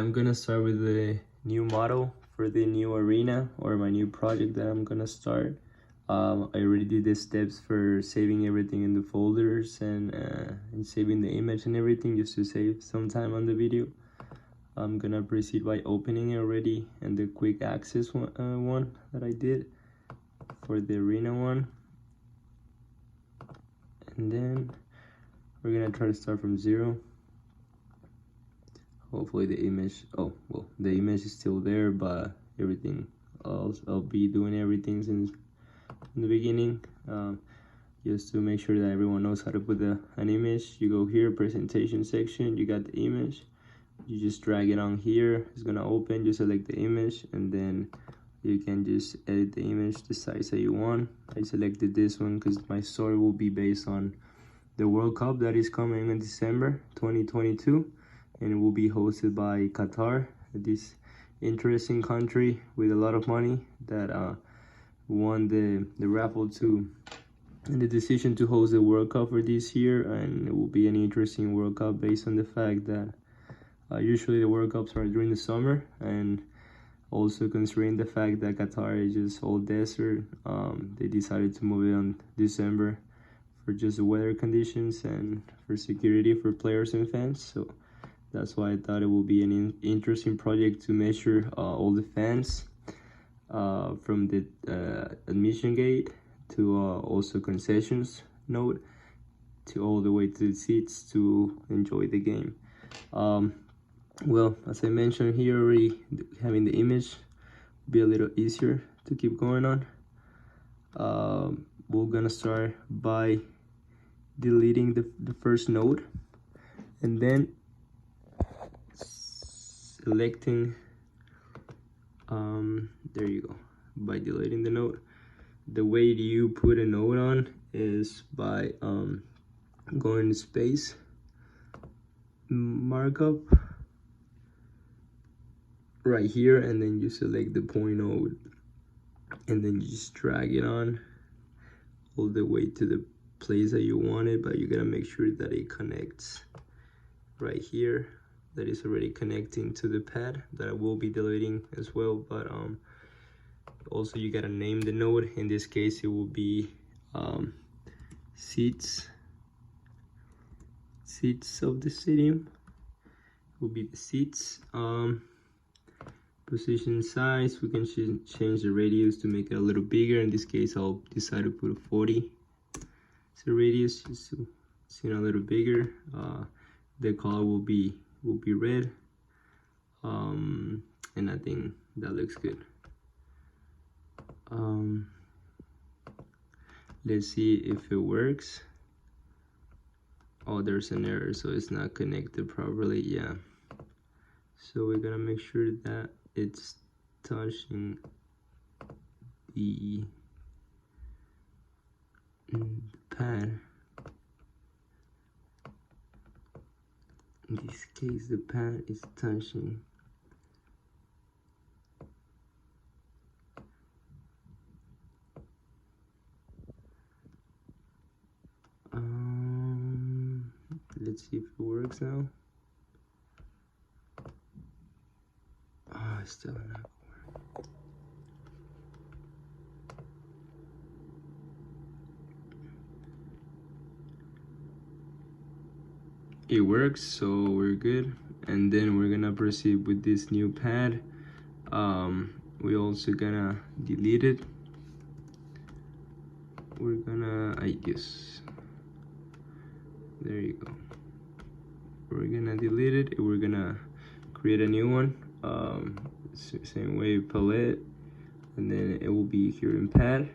I'm gonna start with the new model for the new arena or my new project that I'm gonna start. I already did the steps for saving everything in the folders and saving the image and everything just to save some time on the video. I'm gonna proceed by opening it already and the quick access one that I did for the arena one. And then we're gonna try to start from 0. Hopefully the image, the image is still there, but everything else, I'll be doing everything since in the beginning, just to make sure that everyone knows how to put an image. You go here, presentation section, you got the image, you just drag it on here, it's gonna open, you select the image, and then you can just edit the image the size that you want. I selected this one because my story will be based on the World Cup that is coming in December 2022, and it will be hosted by Qatar, this interesting country with a lot of money that won the raffle to and the decision to host the World Cup for this year. And it will be an interesting World Cup based on the fact that usually the World Cups are during the summer, and also considering the fact that Qatar is just all desert, they decided to move it on December for just the weather conditions and for security for players and fans. So that's why I thought it would be an interesting project to measure all the fans from the admission gate to also concessions node to all the way to the seats to enjoy the game. Well, as I mentioned here already, having the image will be a little easier to keep going on. We're gonna start by deleting the first node, and then selecting there you go, by deleting the node. The way you put a node on is by going to space markup right here, and then you select the point node, and then you just drag it on all the way to the place that you want it, but you gotta make sure that it connects right here, that is already connecting to the pad that I will be deleting as well. But also you gotta name the node. In this case it will be seats of the stadium, will be the seats. Position size, we can change the radius to make it a little bigger. In this case I'll decide to put a 40 so radius, just to see it a little bigger. The color will be red, and I think that looks good. Let's see if it works. Oh, there's an error, so it's not connected properly. Yeah, so we're gonna make sure that it's touching the pad. In this case the pad is touching let's see if it works now. Oh, it's still not working. It works, so we're good. And then we're gonna proceed with this new pad. We also gonna delete it. We're gonna, there you go. We're gonna delete it, and we're gonna create a new one. Same way, palette, and then it will be here in pad.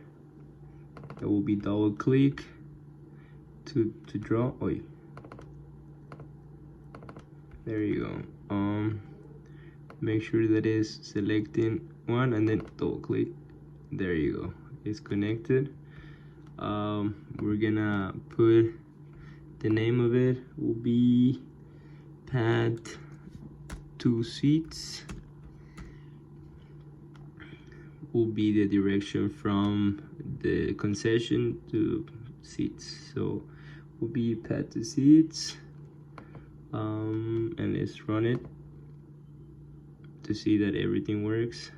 It will be double click to draw. There you go. Make sure that is selecting one and then double click. There you go, it's connected. We're gonna put the name of it will be pad 2 seats, will be the direction from the concession to seats, so will be pad 2 seats. And let's run it. to see that everything works.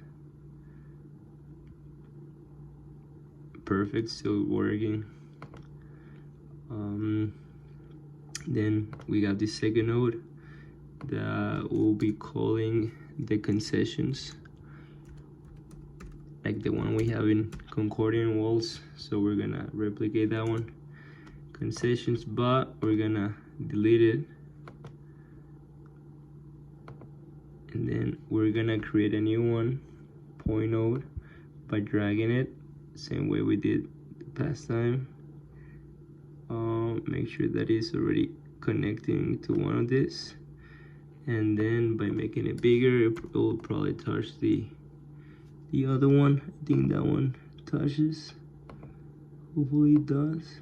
Perfect, still working. Then we got the second node that we'll be calling the concessions, like the one we have in Concordian walls. So we're gonna replicate that one, concessions, but we're gonna delete it, and then we're gonna create a new one, point node, by dragging it same way we did the past time. Make sure that it's already connecting to one of these, and then by making it bigger, it will probably touch the other one. I think that one touches. Hopefully it does.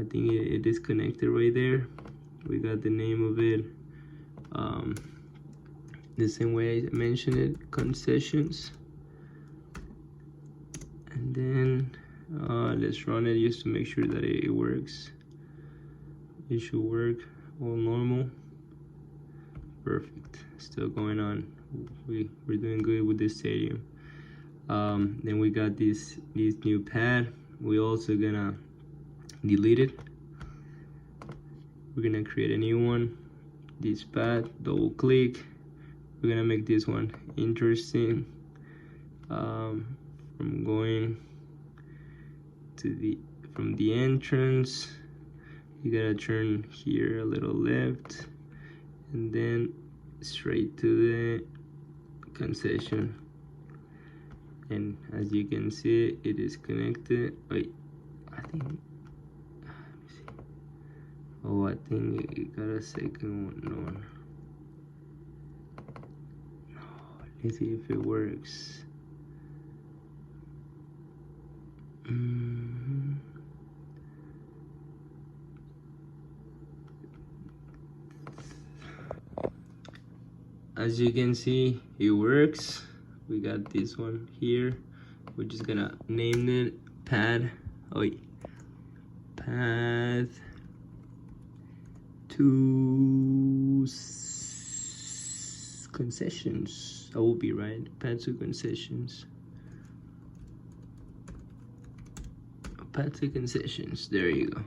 I think it is connected right there. We got the name of it the same way I mentioned it, concessions. And then let's run it just to make sure that it works. It should work all normal. Perfect, still going on. We're doing good with this stadium. Then we got this new pad. We also gonna delete it. We're gonna create a new one, this pad, double click. We're gonna make this one interesting. From going to from the entrance, you gotta turn here a little left, and then straight to the concession. And as you can see, it is connected. Wait, I think, let me see. Oh, I think it got a second one. No, let's see if it works. As you can see, it works. We got this one here. We're just gonna name it pad. Oh, wait. Path to concessions. I will be right. Path to concessions. Path to concessions. There you go.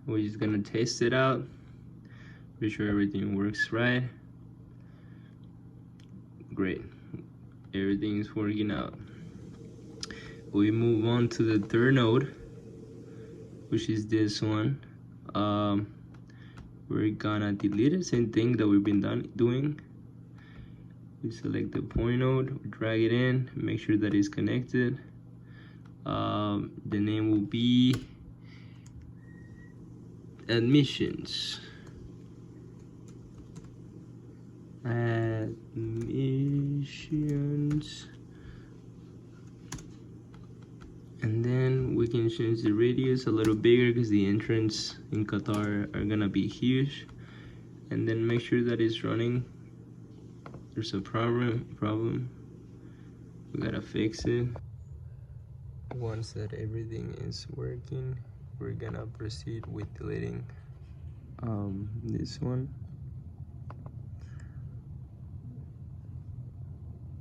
We're just gonna test it out. Be sure everything works right. Great, everything's working out. We move on to the third node, which is this one. We're gonna delete the same thing that we've been doing. We select the point node, drag it in, make sure that it's connected. The name will be admissions. Admissions. And then we can change the radius a little bigger because the entrance in Qatar are gonna be huge. And then make sure that it's running. There's a problem. We gotta fix it. Once that everything is working, we're gonna proceed with deleting this one.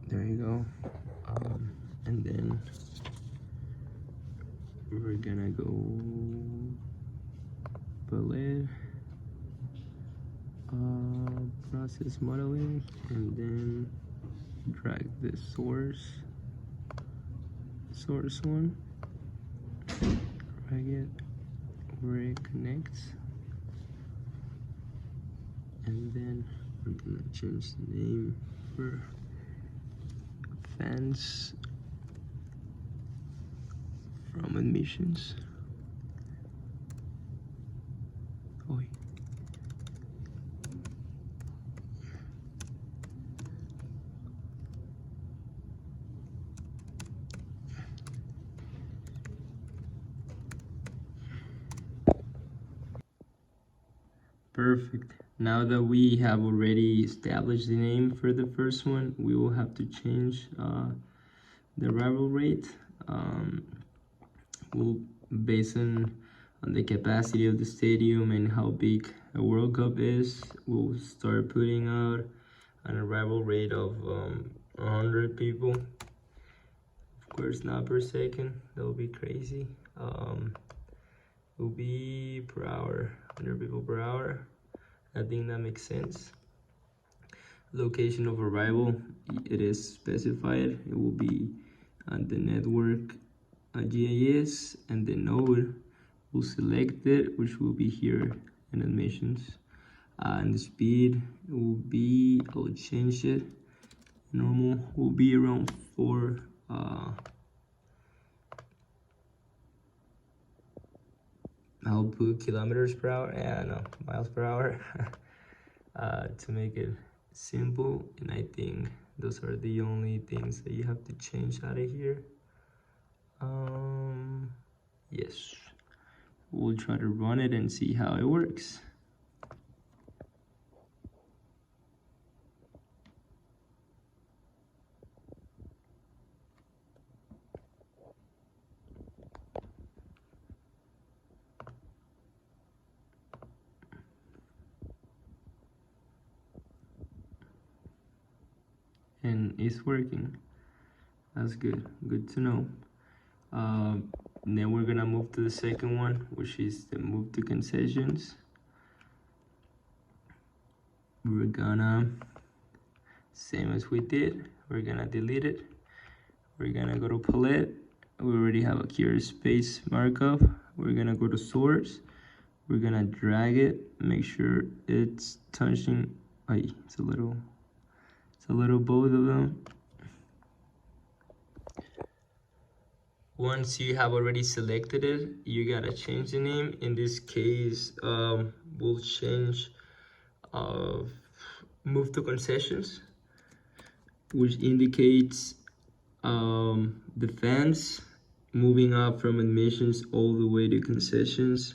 There you go. And then we're gonna go bullet, process modeling, and then drag the source one, drag it where it connects, and then we're gonna change the name for fans from admissions. Oh, wait. Perfect. Now that we have already established the name for the first one, we will have to change the arrival rate. We'll base on the capacity of the stadium and how big a World Cup is. We'll start putting out an arrival rate of 100 people. Of course, not per second, that would be crazy. It will be per hour, 100 people per hour. I think that makes sense. Location of arrival, it is specified. It will be on the network GIS, and the node will select it, which will be here in admissions. And the speed will be, I will change it. Normal will be around 4 I'll put kilometers per hour, no, miles per hour, to make it simple. And I think those are the only things that you have to change out of here. Yes, we'll try to run it and see how it works. And it's working. That's good to know. Then we're gonna move to the second one, which is the move to concessions. We're gonna, same as we did, we're gonna delete it. We're gonna go to palette. We already have a clear space markup. We're gonna go to source. We're gonna drag it, make sure it's touching. It's a little both of them. Once you have already selected it, you gotta change the name. In this case, we'll change move to concessions, which indicates the fence moving up from admissions all the way to concessions.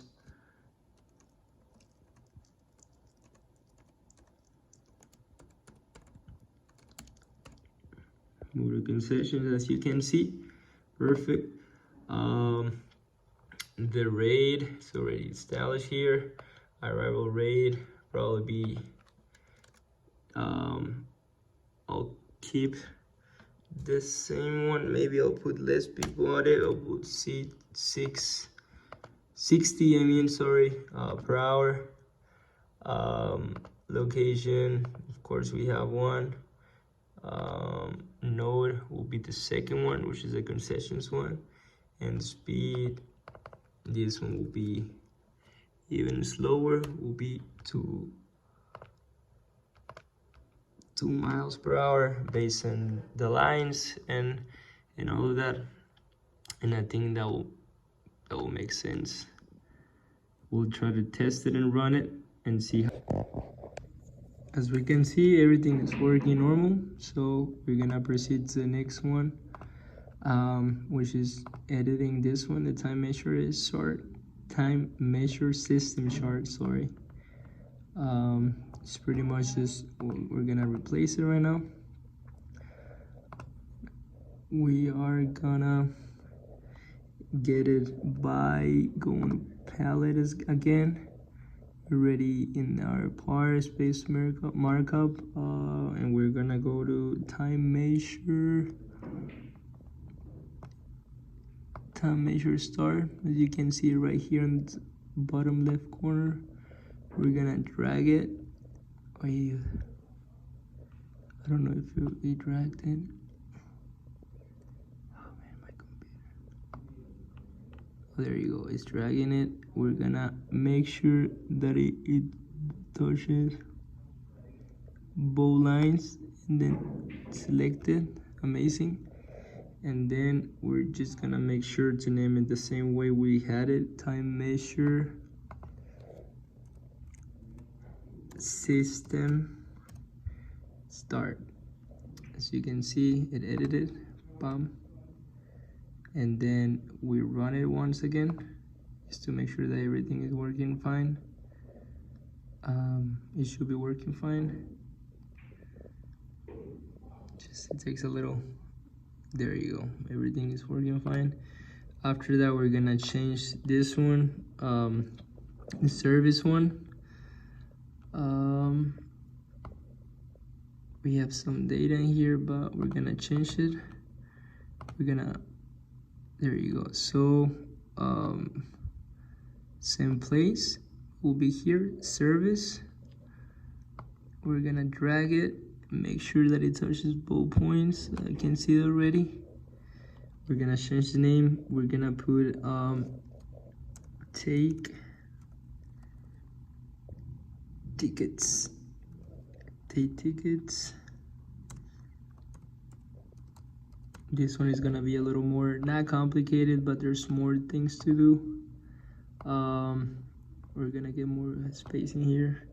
Move to concessions, as you can see. Perfect. The rate is already established here. Arrival rate probably be, I'll keep the same one. Maybe I'll put less people on it. I'll put 60 per hour. Location, of course, we have one. Node will be the second one, which is a concessions one. And speed, this one will be even slower, will be 2 miles per hour based on the lines and all of that. And I think that will make sense. We'll try to test it and run it and see how. As we can see, everything is working normal, so we're gonna proceed to the next one, which is editing this one. The time measure system chart, sorry. It's pretty much just, we're gonna replace it right now. We are gonna get it by going to palette again. Already in our par space markup, and we're gonna go to time measure start. As you can see right here in the bottom left corner, we're gonna drag it. I don't know if it dragged it. Oh man, my computer. There you go, it's dragging it. We're gonna make sure that it touches both lines and then select it. Amazing. And then we're just gonna make sure to name it the same way we had it. Time measure system start. As you can see, it edited. Bam. And then we run it once again just to make sure that everything is working fine. It should be working fine. Just it takes a little. There you go, everything is working fine. After that, we're gonna change this one, the service one. we have some data in here, but we're gonna change it. There you go. So same place will be here, service. We're gonna drag it, make sure that it touches both points. I can see it already. We're gonna change the name. We're gonna put take tickets. Take tickets. This one is gonna be a little more, not complicated, but there's more things to do. We're gonna get more space in here.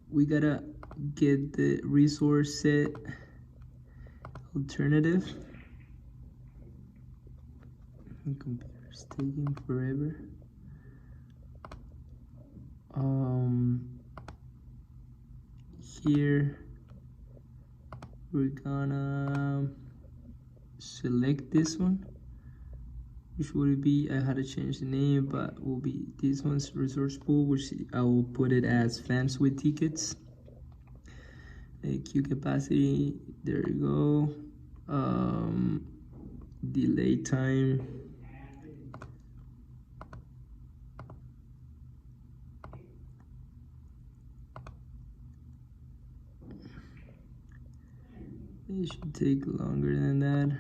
We gotta get the resource set alternative. My computer's taking forever. Here we're gonna select this one, which would be, I had to change the name, but will be this one's resource pool, which I will put it as fans with tickets. Queue capacity, there you go. Delay time, it should take longer than that.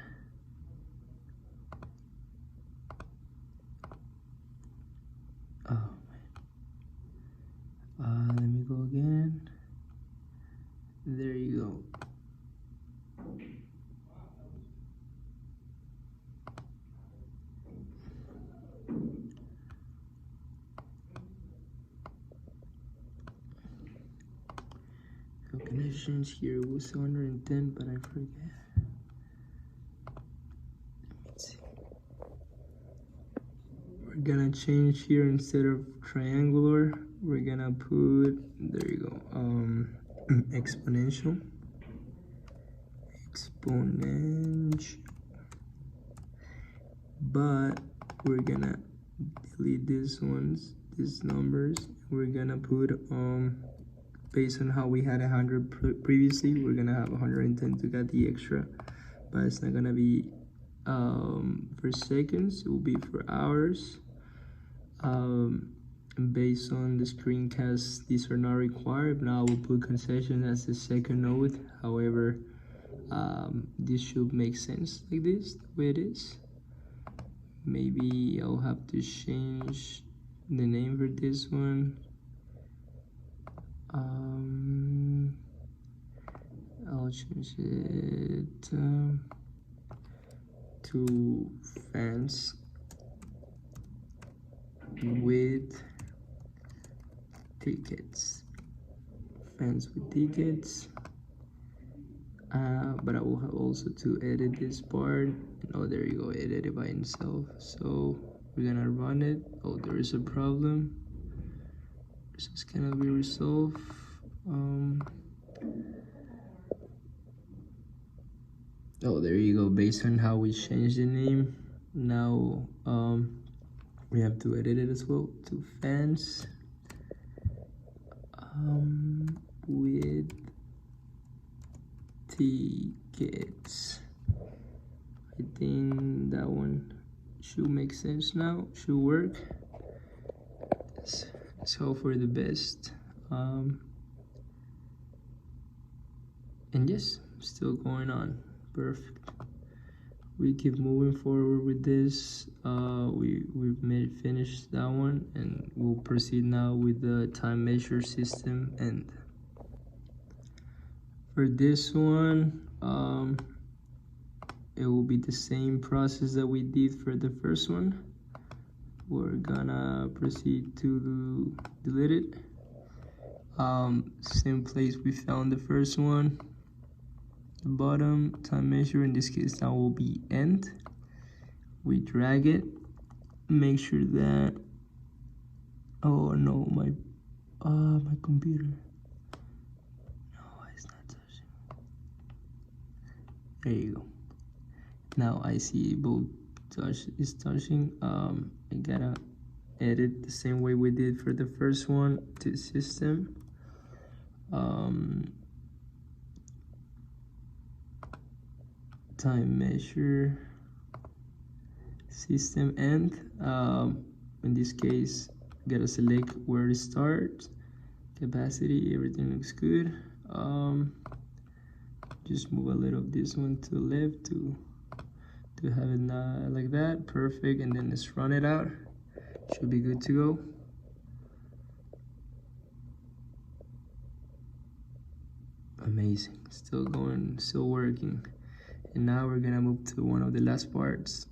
Oh man. Let me go again. There you go. Calculations here was 110, but I forget. Let's see. We're gonna change here, instead of triangular, we're gonna put, there you go, exponential. But we're gonna delete these numbers. We're gonna put based on how we had 100 previously, we're gonna have 110 to get the extra, but it's not gonna be for seconds, it will be for hours. Based on the screencast, these are not required. Now we'll put concession as the second node. However, this should make sense like this, the way it is. Maybe I'll have to change the name for this one. I'll change it to fans with tickets. Fans with tickets. But I will have also to edit this part. Oh, there you go, edit it by itself. So we're gonna run it. Oh, there is a problem. This cannot be resolved. Oh, there you go. Based on how we changed the name, now we have to edit it as well to fans with tickets. I think that one should make sense now, should work. Let's hope for the best. And yes, still going on. Perfect. We keep moving forward with this. We've finished that one, and we'll proceed now with the time measure system. And for this one, it will be the same process that we did for the first one. We're gonna proceed to delete it. Same place we found the first one. The bottom time measure, in this case that will be end. We drag it, make sure that, oh no, my computer, no, it's not touching. There you go. Now I see both is touching. I gotta edit the same way we did for the first one to system. time measure system end. In this case, gotta select where to start. Capacity, everything looks good. Just move a little of this one to the left to have it like that. Perfect. And then let's run it out. Should be good to go. Amazing. Still going, still working. And now we're gonna move to one of the last parts.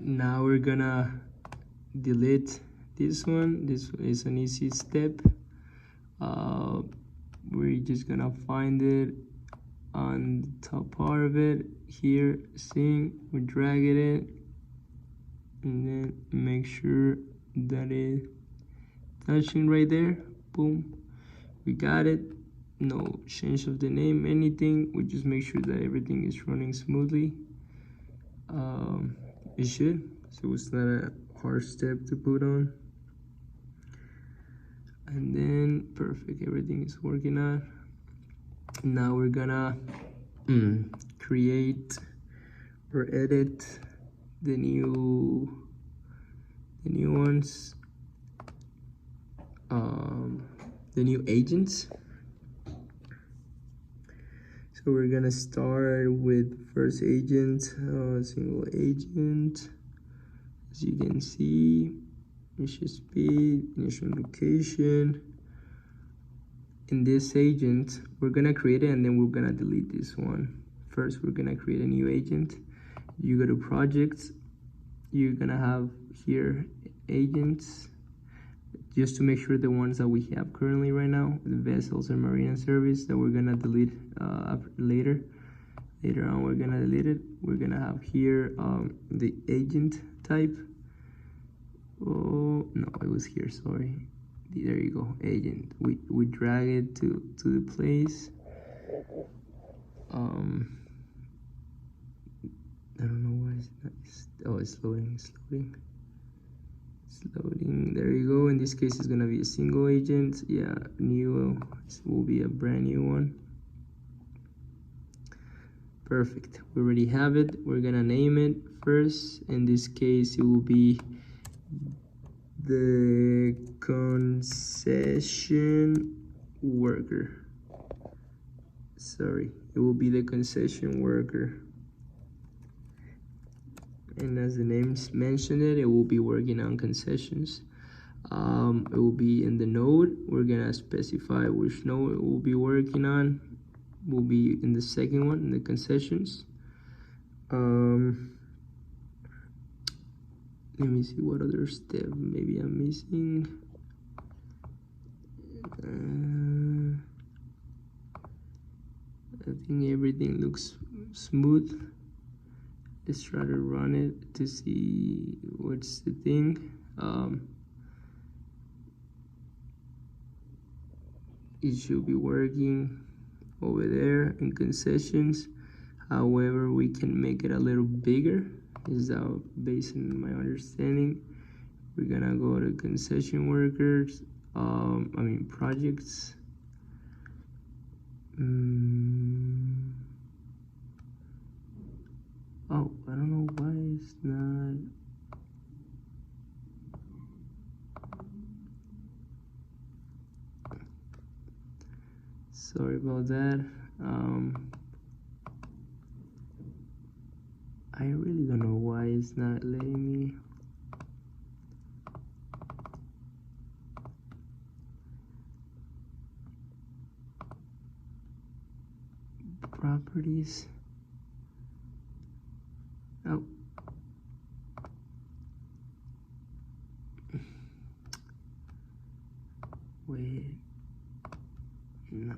Now we're gonna delete this one. This is an easy step. We're just gonna find it on the top part of it here, sync. We drag it in and then make sure that it's touching right there. Boom, we got it. No change of the name, anything. We just make sure that everything is running smoothly. It should, so it's not a hard step to put on. And then perfect, everything is working out. Now we're gonna create or edit the new ones, the new agents. So we're gonna start with first agent, single agent. As you can see, initial speed, initial location. In this agent, we're gonna create it and then we're gonna delete this one. First, we're gonna create a new agent. You go to projects, you're gonna have here agents, just to make sure the ones that we have currently right now, the vessels and marine service, that we're gonna delete later on. We're gonna delete it. We're gonna have here the agent type. Oh no, it was here, sorry. There you go, agent. We drag it to the place. I don't know why it's not. Oh, it's loading. It's loading. There you go. In this case, it's gonna be a single agent. Yeah, new will be a brand new one. Perfect. We already have it. We're gonna name it first. In this case, it will be the concession worker. Sorry, it will be the concession worker. And as the names mentioned it will be working on concessions. It will be in the node. We're gonna specify which node it will be working on. Will be in the second one, in the concessions. Let me see what other step maybe I'm missing. I think everything looks smooth. Let's try to run it to see what's the thing. It should be working over there in concessions. However, we can make it a little bigger. Is based on my understanding. We're gonna go to concession workers. Projects. Oh, I don't know why it's not. Sorry about that. I really don't know why it's not letting me. Properties. Oh. Wait. No.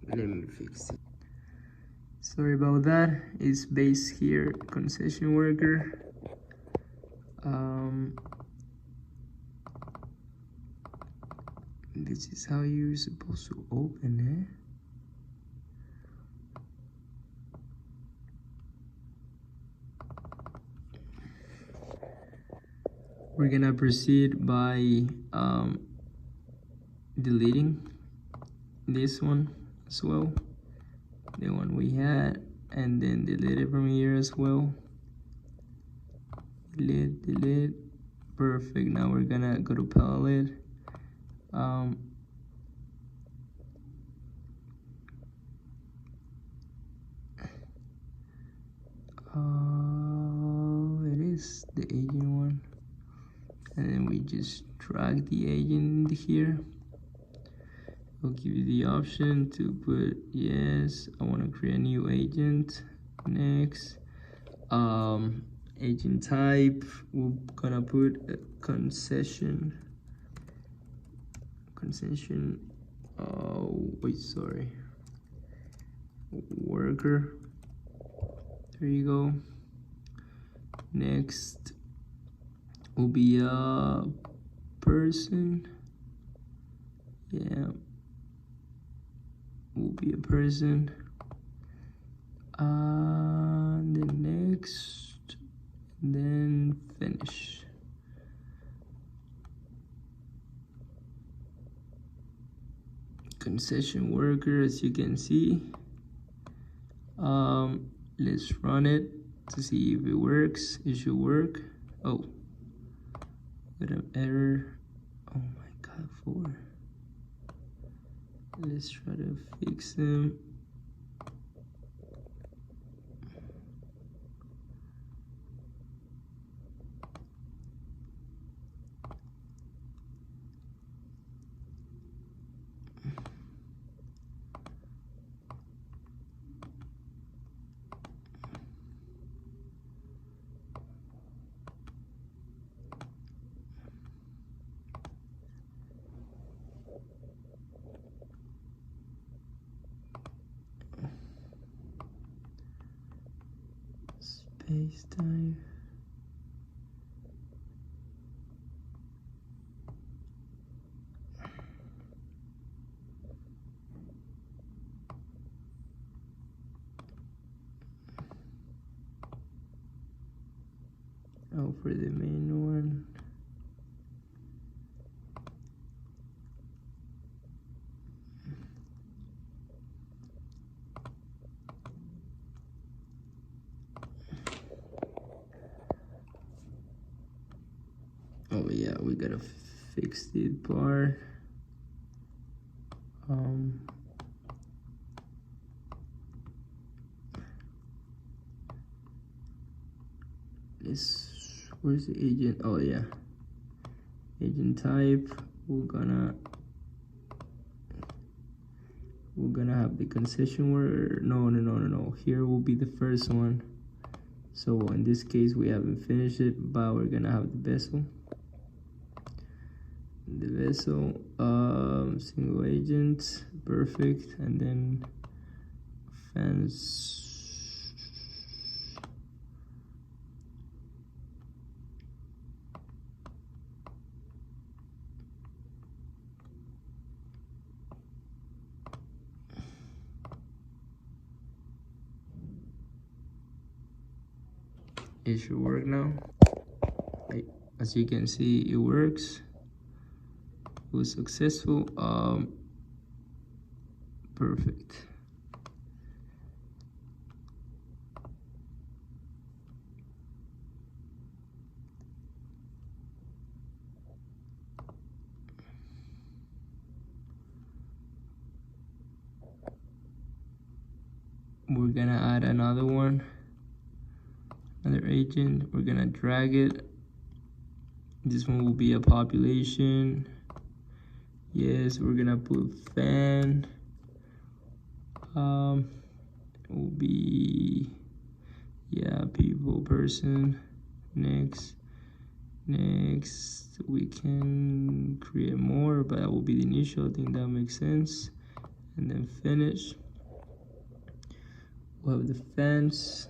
Let me fix it. Sorry about that. It's based here, concession worker. This is how you're supposed to open it. We're gonna proceed by deleting this one as well, the one we had, and then delete it from here as well. Delete. Perfect. Now we're gonna go to palette. It is the agent one, and then we just drag the agent into here. I'll give you the option to put yes, I want to create a new agent. Next, agent type, we're gonna put a concession. Oh wait, sorry, worker. There you go. Next will be a person. Yeah, will be a person. The next, then finish. Concession worker, as you can see. Let's run it to see if it works. It should work. Oh, got an error. Oh my god, 4. Let's try to fix them. Space time. Oh, for the main one. Oh yeah, we gotta fix the part. Where's the agent? Oh yeah, agent type. We're gonna have the concession word. No. Here will be the first one. So in this case, we haven't finished it, but we're gonna have the vessel. The vessel, single agent, perfect, and then fence. It should work now. As you can see, it works. It was successful. Perfect. We're gonna add another one, another agent. We're gonna drag it. This one will be a population. Yes, we're gonna put fan. It will be, yeah, people, person. Next, we can create more, but that will be the initial. I think that makes sense. And then finish. We'll have the fence.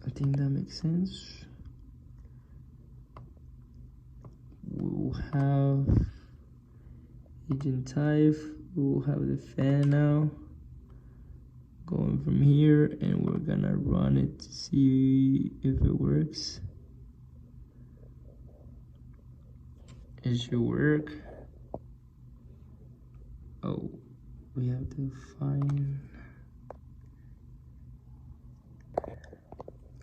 I think that makes sense. We'll have agent type. We'll have the fan now. come from here and we're gonna run it to see if it works. It should work. Oh, we have to find.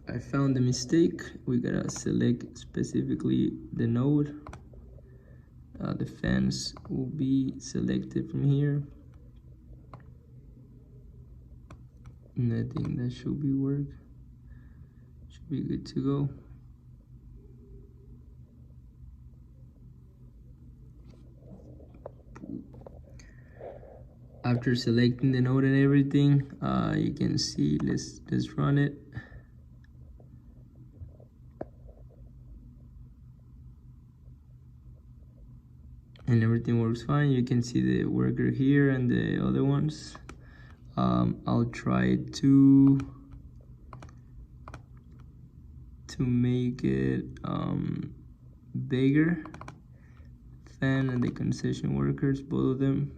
I found the mistake. We gotta select specifically the node. The fans will be selected from here. And I think that should be work. Should be good to go. After selecting the node and everything, you can see, let's run it. And everything works fine. You can see the worker here and the other ones. I'll try to make it bigger. Fan and the concession workers, both of them.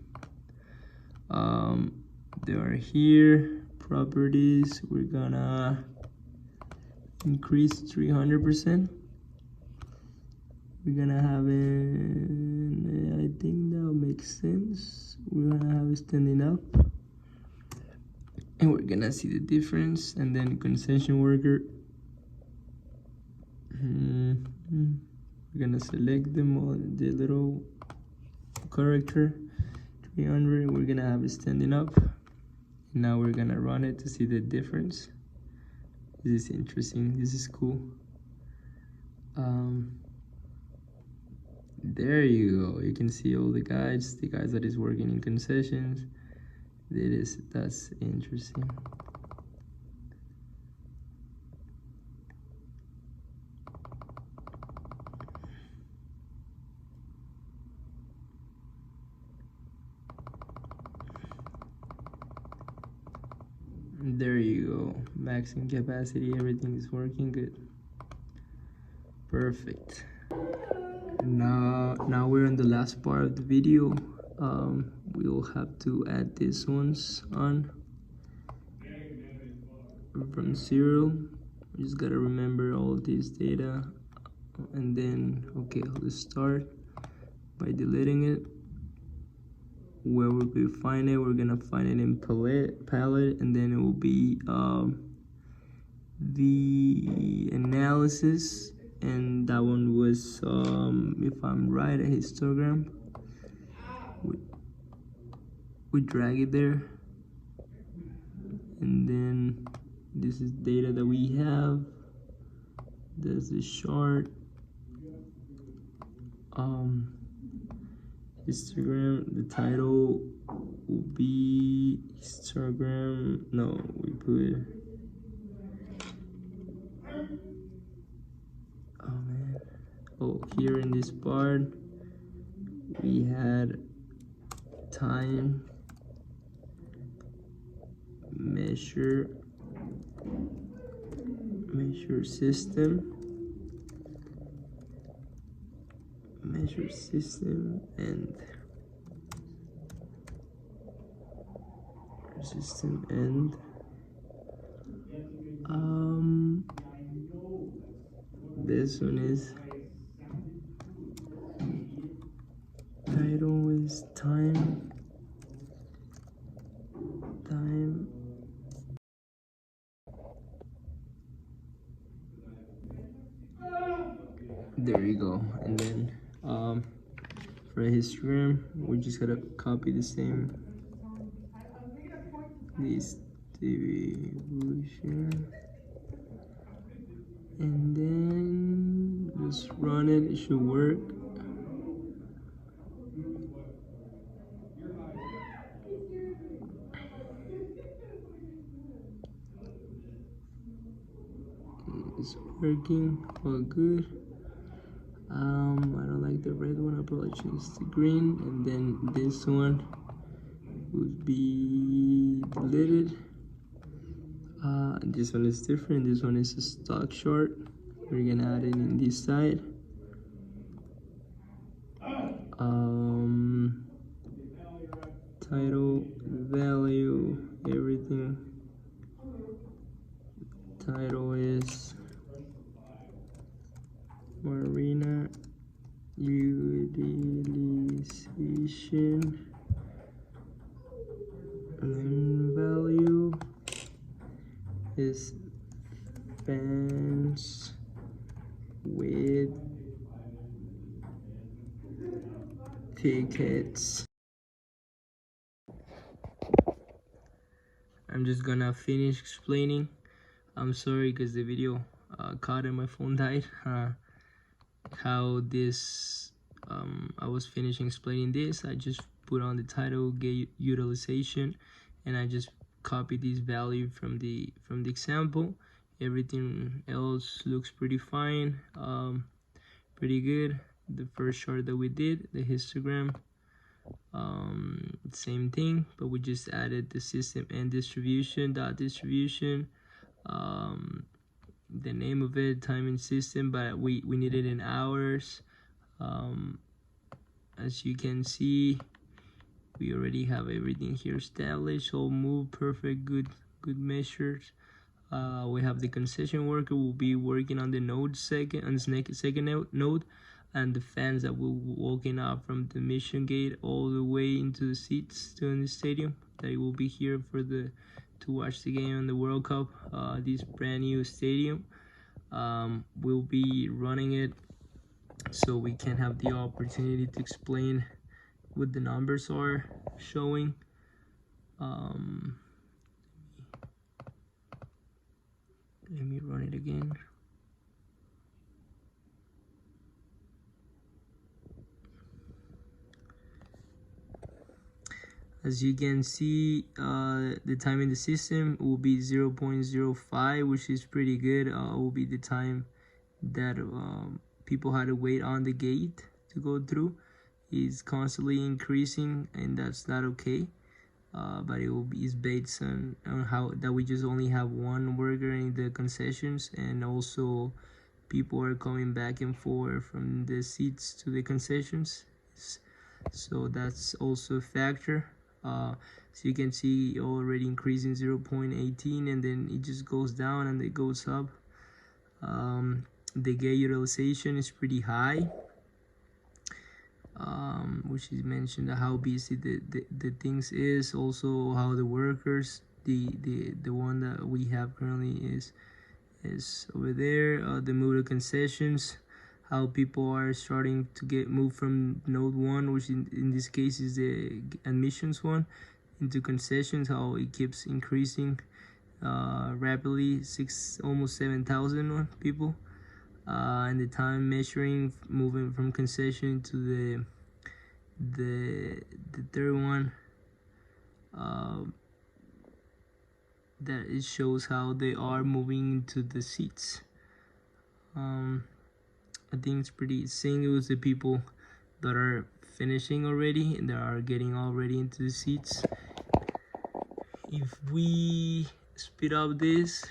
They are here. Properties, we're gonna increase 300%. We're gonna have it, I think that'll make sense. We're gonna have it standing up. And we're gonna see the difference. And then concession worker. We're gonna select them on the little character. 300, we're gonna have it standing up. Now we're gonna run it to see the difference. This is interesting, this is cool. There you go, you can see all the guys that is working in concessions. That's interesting. There you go, maxing capacity, everything is working good. Perfect. Now we're in the last part of the video. We'll have to add these ones on from 0. We just gotta remember all this data, and then okay, let's start by deleting it. Where will we find it? We're gonna find it in palette, and then it will be the analysis, and that one was if I'm right, a histogram. We drag it there, and then this is data that we have. There's the chart. Histogram, the title will be histogram. No, we put, oh man, oh, here in this part we had time, measure system, and this one is title is time. There you go. And then for a histogram, we just gotta copy the same distribution, and then just run it. It should work. It's working all good. I don't like the red one. I'll probably change to green, and then this one would be deleted. This one is different. This one is a stock chart. We're gonna add it in this side. Title, value, everything title is Marina Utilization, and value is fans with tickets. I'm just gonna finish explaining. I'm sorry because the video caught and my phone died. How this I was finishing explaining this, I just put on the title gate utilization, and I just copied this value from the example. Everything else looks pretty fine, pretty good. The first chart that we did, the histogram, same thing, but we just added the system and distribution, dot distribution, the name of it, timing system, but we need it in hours. As you can see, we already have everything here established, all move perfect, good measures. We have the concession worker will be working on the node second node, and the fans that will be walking up from the mission gate all the way into the seats to the stadium. They will be here for to watch the game in the World Cup. This brand new stadium. We'll be running it so we can have the opportunity to explain what the numbers are showing. Let me run it again. As you can see, the time in the system will be 0.05, which is pretty good. Will be the time that people had to wait on the gate to go through. Is constantly increasing, and that's not okay. But it will be is based on how that we just only have one worker in the concessions, and also people are coming back and forth from the seats to the concessions. So that's also a factor. So you can see already increasing 0.18, and then it just goes down and it goes up. The gate utilization is pretty high, which is mentioned how busy the things is, also how the workers, the one that we have currently is over there. The move to concessions, how people are starting to get moved from node 1, which in this case is the admissions one, into concessions, how it keeps increasing rapidly, almost 7,000 people. And the time measuring, moving from concession to the third one, that it shows how they are moving into the seats. I think it's pretty seeing it was the people that are finishing already and that are getting already into the seats. If we speed up this,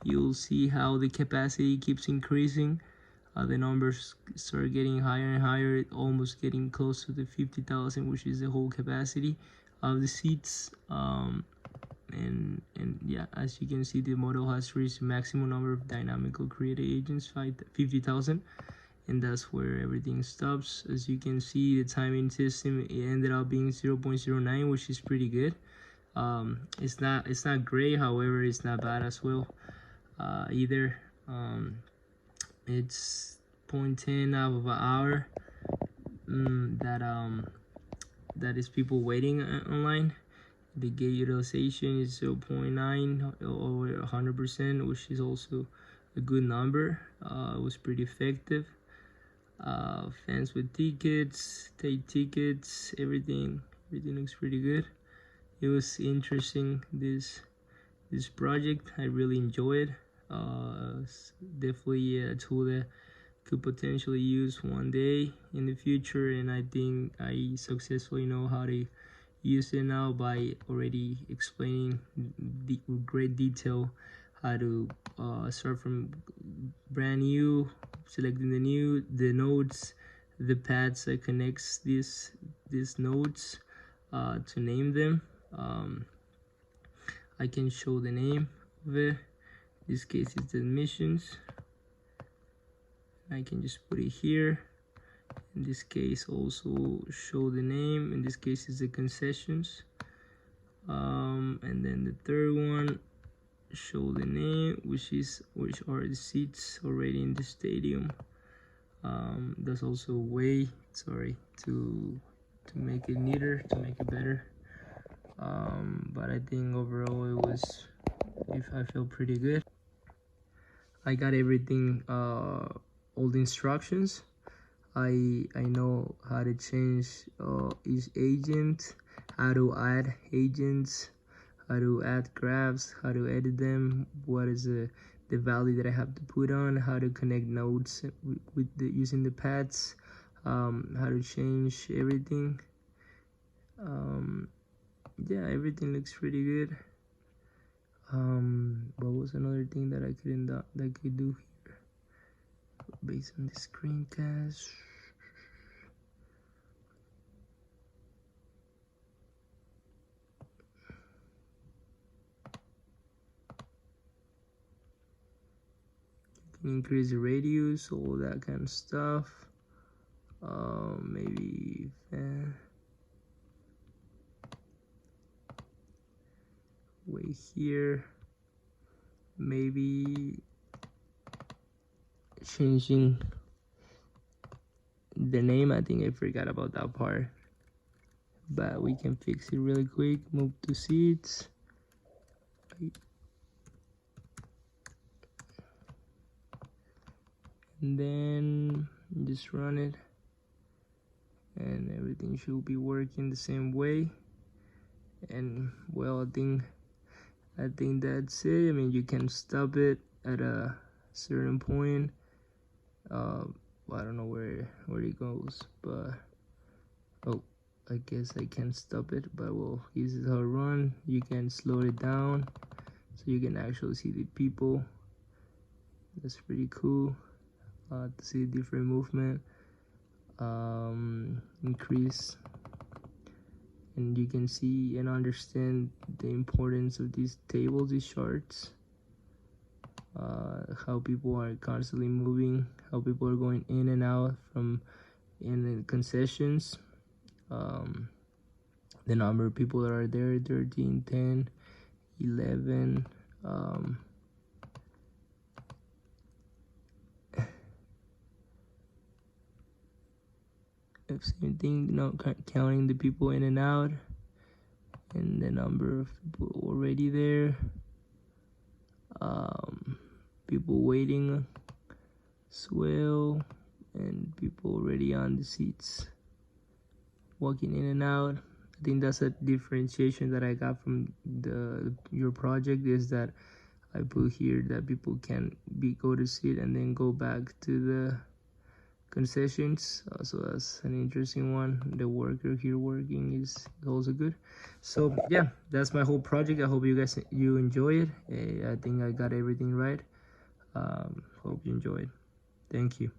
you'll see how the capacity keeps increasing. The numbers start getting higher and higher, almost getting close to the 50,000, which is the whole capacity of the seats. And yeah, as you can see, the model has reached maximum number of dynamical created agents, 50,000, and that's where everything stops. As you can see, the timing system, it ended up being 0.09, which is pretty good. It's not great, however it's not bad as well either. It's 0.10 out of an hour that is people waiting online. The gate utilization is 0.9 or 100%, which is also a good number. It was pretty effective. Fans with tickets, take tickets, everything looks pretty good. It was interesting, this project. I really enjoyed. Definitely a tool that could potentially use one day in the future, and I think I successfully know how to use it now by already explaining the great detail how to start from brand new, selecting the nodes, the paths that connects these nodes, to name them. I can show the name of it. this case it's the admissions. I can just put it here. In this case also show the name. In this case is the concessions. And then the third one, show the name, which are the seats already in the stadium. There's also a way, sorry, to make it neater, to make it better. But I think overall it was, if I feel pretty good. I got everything, all the instructions. I know how to change each agent, how to add agents, how to add graphs, how to edit them, what is the value that I have to put on, how to connect nodes with using the paths, how to change everything. Yeah, everything looks pretty good. What was another thing that I could do here based on the screencast? Increase the radius, all that kind of stuff. Maybe way here, maybe changing the name. I think I forgot about that part, but we can fix it really quick. Move to seats. And then just run it, and everything should be working the same way. And well, I think that's it. I mean, you can stop it at a certain point. I don't know where it goes, but oh, I guess I can stop it. But well, this is how it run. You can slow it down so you can actually see the people. That's pretty cool. To see different movement. Increase, and you can see and understand the importance of these tables, these charts, how people are constantly moving, how people are going in and out from in the concessions, the number of people that are there, 13, 10, 11, same thing, not counting the people in and out, and the number of people already there, people waiting as well, and people already on the seats walking in and out. I think that's a differentiation that I got from your project, is that I put here that people can go to seat and then go back to the concessions. So that's an interesting one. The worker here working is also good. So yeah, that's my whole project. I hope you enjoy it. I think I got everything right. Hope you enjoy it. Thank you.